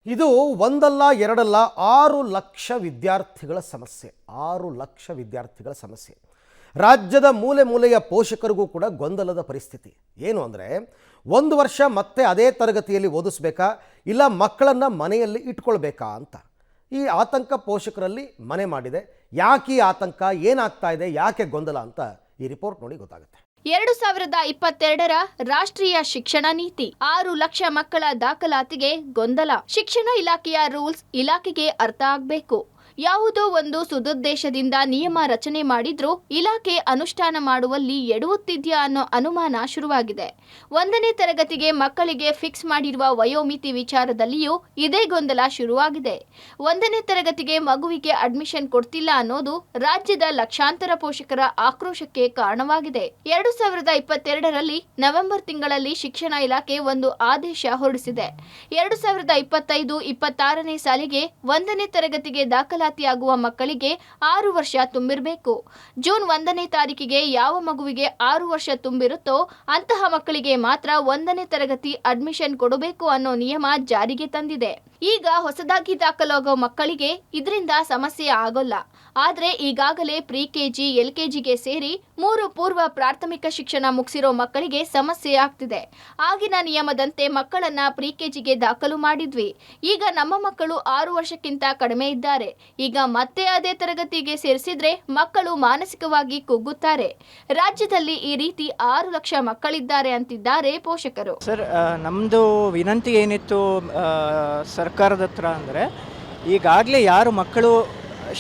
ಇದು ಒಂದಲ್ಲ ಎರಡಲ್ಲ 6 ಲಕ್ಷ ವಿದ್ಯಾರ್ಥಿಗಳ ಸಮಸ್ಯೆ. 6 ಲಕ್ಷ ವಿದ್ಯಾರ್ಥಿಗಳ ಸಮಸ್ಯೆ. ರಾಜ್ಯದ ಮೂಲೆ ಮೂಲೆಯ ಪೋಷಕರಿಗೂ ಕೂಡ ಗೊಂದಲದ ಪರಿಸ್ಥಿತಿ. ಏನು ಅಂದರೆ, ಒಂದು ವರ್ಷ ಮತ್ತೆ ಅದೇ ತರಗತಿಯಲ್ಲಿ ಓದಿಸಬೇಕಾ ಇಲ್ಲ ಮಕ್ಕಳನ್ನು ಮನೆಯಲ್ಲಿ ಇಟ್ಕೊಳ್ಬೇಕಾ ಅಂತ ಈ ಆತಂಕ ಪೋಷಕರಲ್ಲಿ ಮನೆ ಮಾಡಿದೆ. ಯಾಕೆ ಈ ಆತಂಕ, ಏನಾಗ್ತಾ ಇದೆ, ಯಾಕೆ ಗೊಂದಲ ಅಂತ ಈ ರಿಪೋರ್ಟ್ ನೋಡಿ ಗೊತ್ತಾಗುತ್ತೆ. 2022ರ ರಾಷ್ಟ್ರೀಯ ಶಿಕ್ಷಣ ನೀತಿ 6 ಲಕ್ಷ ಮಕ್ಕಳ ದಾಖಲಾತಿಗೆ ಗೊಂದಲ. ಶಿಕ್ಷಣ ಇಲಾಖೆಯ ರೂಲ್ಸ್ ಇಲಾಖೆಗೆ ಅರ್ಥ ಆಗಬೇಕು. ಯಾವುದೋ ಒಂದು ಸುದುದ್ದೇಶದಿಂದ ನಿಯಮ ರಚನೆ ಮಾಡಿದ್ರೂ ಇಲಾಖೆ ಅನುಷ್ಠಾನ ಮಾಡುವಲ್ಲಿ ಎಡುವುತ್ತಿದ್ಯಾ ಅನ್ನೋ ಅನುಮಾನ ಶುರುವಾಗಿದೆ. 1ನೇ ತರಗತಿಗೆ ಮಕ್ಕಳಿಗೆ ಫಿಕ್ಸ್ ಮಾಡಿರುವ ವಯೋಮಿತಿ ವಿಚಾರದಲ್ಲಿಯೂ ಇದೇ ಗೊಂದಲ ಶುರುವಾಗಿದೆ. 1ನೇ ತರಗತಿಗೆ ಮಗುವಿಗೆ ಅಡ್ಮಿಷನ್ ಕೊಡ್ತಿಲ್ಲ ಅನ್ನೋದು ರಾಜ್ಯದ ಲಕ್ಷಾಂತರ ಪೋಷಕರ ಆಕ್ರೋಶಕ್ಕೆ ಕಾರಣವಾಗಿದೆ. 2022ರಲ್ಲಿ ನವೆಂಬರ್ ತಿಂಗಳಲ್ಲಿ ಶಿಕ್ಷಣ ಇಲಾಖೆ ಒಂದು ಆದೇಶ ಹೊರಡಿಸಿದೆ. 2025-26ನೇ ಸಾಲಿಗೆ 1ನೇ ತರಗತಿಗೆ ದಾಖಲಾತಿಯಾಗುವ ಮಕ್ಕಳಿಗೆ 6 ವರ್ಷ ತುಂಬಿರಬೇಕು. ಜೂನ್ 1ನೇ ತಾರೀಕಿಗೆ ಯಾವ ಮಗುವಿಗೆ 6 ವರ್ಷ ತುಂಬಿರುತ್ತೋ ಅಂತಹ ಮಕ್ಕಳಿಗೆ ಮಾತ್ರ 1ನೇ ತರಗತಿ ಅಡ್ಮಿಷನ್ ಕೊಡಬೇಕು ಅನ್ನೋ ನಿಯಮ ಜಾರಿಗೆ ತಂದಿದೆ. ಈಗ ಹೊಸದಾಗಿ ದಾಖಲಾಗೋ ಮಕ್ಕಳಿಗೆ ಇದರಿಂದ ಸಮಸ್ಯೆ ಆಗೋಲ್ಲ. ಆದರೆ ಈಗಾಗಲೇ ಪ್ರಿ ಕೆಜಿ, LKGಗೆ ಸೇರಿ 3 ಪೂರ್ವ ಪ್ರಾಥಮಿಕ ಶಿಕ್ಷಣ ಮುಗಿಸಿರೋ ಮಕ್ಕಳಿಗೆ ಸಮಸ್ಯೆ ಆಗ್ತಿದೆ. ಆಗಿನ ನಿಯಮದಂತೆ ಮಕ್ಕಳನ್ನ ಪ್ರಿ ಕೆಜಿಗೆ ದಾಖಲು ಮಾಡಿದ್ವಿ. ಈಗ ನಮ್ಮ ಮಕ್ಕಳು 6 ವರ್ಷಕ್ಕಿಂತ ಕಡಿಮೆ ಇದ್ದಾರೆ. ಈಗ ಮತ್ತೆ ಅದೇ ತರಗತಿಗೆ ಸೇರಿಸಿದ್ರೆ ಮಕ್ಕಳು ಮಾನಸಿಕವಾಗಿ ಕುಗ್ಗುತ್ತಾರೆ. ರಾಜ್ಯದಲ್ಲಿ ಈ ರೀತಿ 6 ಲಕ್ಷ ಮಕ್ಕಳಿದ್ದಾರೆ ಅಂತಿದ್ದಾರೆ ಪೋಷಕರು. ಸರ್, ನಮ್ಮದು ವಿನಂತಿ ಏನಿತ್ತು ಸರ್ಕಾರದ ಹತ್ರ ಅಂದರೆ, ಈಗಾಗಲೇ ಯಾರು ಮಕ್ಕಳು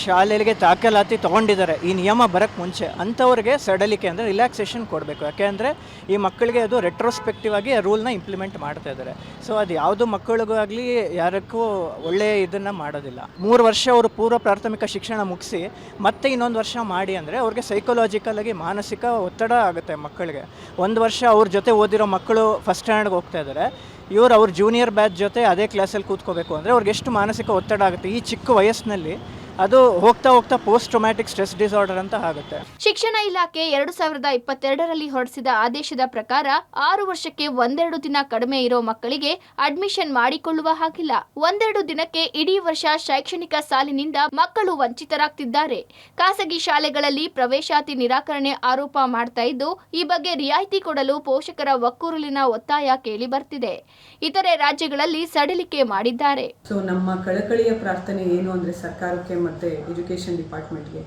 ಶಾಲೆಗೆ ದಾಖಲಾತಿ ತೊಗೊಂಡಿದ್ದಾರೆ ಈ ನಿಯಮ ಬರೋಕ್ಕೆ ಮುಂಚೆ ಅಂಥವ್ರಿಗೆ ಸಡಲಿಕೆ ಅಂದರೆ ರಿಲ್ಯಾಕ್ಸೇಷನ್ ಕೊಡಬೇಕು. ಯಾಕೆಂದರೆ ಈ ಮಕ್ಕಳಿಗೆ ಅದು ರೆಟ್ರೋಸ್ಪೆಕ್ಟಿವ್ ಆಗಿ ಆ ರೂಲ್ನ ಇಂಪ್ಲಿಮೆಂಟ್ ಮಾಡ್ತಾ ಇದ್ದಾರೆ. ಸೊ ಅದು ಯಾವುದೋ ಮಕ್ಕಳಿಗೂ ಆಗಲಿ ಯಾರಕ್ಕೂ ಒಳ್ಳೆಯ ಇದನ್ನು ಮಾಡೋದಿಲ್ಲ. 3 ವರ್ಷ ಅವರು ಪೂರ್ವ ಪ್ರಾಥಮಿಕ ಶಿಕ್ಷಣ ಮುಗಿಸಿ ಮತ್ತೆ ಇನ್ನೊಂದು ವರ್ಷ ಮಾಡಿ ಅಂದರೆ ಅವ್ರಿಗೆ ಸೈಕಲಾಜಿಕಲಾಗಿ ಮಾನಸಿಕ ಒತ್ತಡ ಆಗುತ್ತೆ ಮಕ್ಕಳಿಗೆ. 1 ವರ್ಷ ಅವ್ರ ಜೊತೆ ಓದಿರೋ ಮಕ್ಕಳು ಫಸ್ಟ್ ಸ್ಟ್ಯಾಂಡರ್ಡ್ಗೆ ಹೋಗ್ತಾ ಇದ್ದಾರೆ, ಇವರು ಅವ್ರ ಜೂನಿಯರ್ ಬ್ಯಾಚ್ ಜೊತೆ ಅದೇ ಕ್ಲಾಸಲ್ಲಿ ಕೂತ್ಕೋಬೇಕು ಅಂದರೆ ಅವ್ರಿಗೆ ಎಷ್ಟು ಮಾನಸಿಕ ಒತ್ತಡ ಆಗುತ್ತೆ ಈ ಚಿಕ್ಕ ವಯಸ್ಸಿನಲ್ಲಿ. ಅದು ಹೋಗ್ತಾ ಹೋಗ್ತಾ ಪೋಸ್ಟ್ ಟ್ರೊಮ್ಯಾಟಿಕ್ ಸ್ಟ್ರೆಸ್ ಡಿಸಾರ್ಡರ್ ಅಂತ ಆಗುತ್ತೆ. ಶಿಕ್ಷಣ ಇಲಾಖೆ 2022ರಲ್ಲಿ ಹೊರಡಿಸಿದ ಆದೇಶದ ಪ್ರಕಾರ 6 ವರ್ಷಕ್ಕೆ 1-2 ದಿನ ಕಡಿಮೆ ಇರೋ ಮಕ್ಕಳಿಗೆ ಅಡ್ಮಿಷನ್ ಮಾಡಿಕೊಳ್ಳುವ ಹಾಗಿಲ್ಲ. 1-2 ದಿನಕ್ಕೆ ಇಡೀ ವರ್ಷ ಶೈಕ್ಷಣಿಕ ಸಾಲಿನಿಂದ ಮಕ್ಕಳು ವಂಚಿತರಾಗ್ತಿದ್ದಾರೆ. ಖಾಸಗಿ ಶಾಲೆಗಳಲ್ಲಿ ಪ್ರವೇಶಾತಿ ನಿರಾಕರಣೆ ಆರೋಪ ಮಾಡ್ತಾ ಇದ್ದು, ಈ ಬಗ್ಗೆ ರಿಯಾಯಿತಿ ಕೊಡಲು ಪೋಷಕರ ಒಕ್ಕೂರಲಿನ ಒತ್ತಾಯ ಕೇಳಿ ಬರ್ತಿದೆ. ಇತರೆ ರಾಜ್ಯಗಳಲ್ಲಿ ಸಡಿಲಿಕೆ ಮಾಡಿದ್ದಾರೆ. ನಮ್ಮ ಕಳಕಳಿಯ ಪ್ರಾರ್ಥನೆ ಏನು ಅಂದರೆ ಸರ್ಕಾರಕ್ಕೆ ಮತ್ತು ಎಜುಕೇಷನ್ ಡಿಪಾರ್ಟ್ಮೆಂಟ್ಗೆ,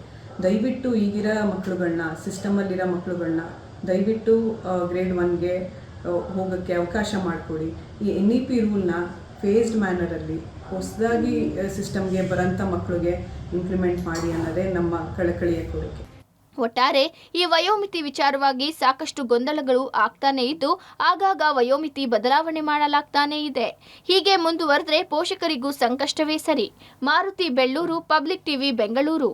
ದಯವಿಟ್ಟು ಈಗಿರೋ ಮಕ್ಕಳುಗಳನ್ನ, ಸಿಸ್ಟಮಲ್ಲಿರೋ ಮಕ್ಕಳುಗಳನ್ನ ದಯವಿಟ್ಟು ಗ್ರೇಡ್ 1ಗೆ ಹೋಗೋಕ್ಕೆ ಅವಕಾಶ ಮಾಡಿಕೊಡಿ. ಈ NEP ರೂಲ್ನ ಫೇಸ್ಡ್ ಮ್ಯಾನರಲ್ಲಿ ಹೊಸದಾಗಿ ಸಿಸ್ಟಮ್ಗೆ ಬರೋಂಥ ಮಕ್ಕಳಿಗೆ ಇಂಪ್ಲಿಮೆಂಟ್ ಮಾಡಿ ಅನ್ನೋದೇ ನಮ್ಮ ಕಳಕಳಿಯ ಕೋರಿಕೆ. ಒಟ್ಟಾರೆ ಈ ವಯೋಮಿತಿ ವಿಚಾರವಾಗಿ ಸಾಕಷ್ಟು ಗೊಂದಲಗಳು ಆಗ್ತಾನೆ ಇದ್ದು, ಆಗಾಗ ವಯೋಮಿತಿ ಬದಲಾವಣೆ ಮಾಡಲಾಗ್ತಾನೆ ಇದೆ. ಹೀಗೆ ಮುಂದುವರೆದ್ರೆ ಪೋಷಕರಿಗೂ ಸಂಕಷ್ಟವೇ ಸರಿ. Maruti Belluru, public TV, Bengaluru.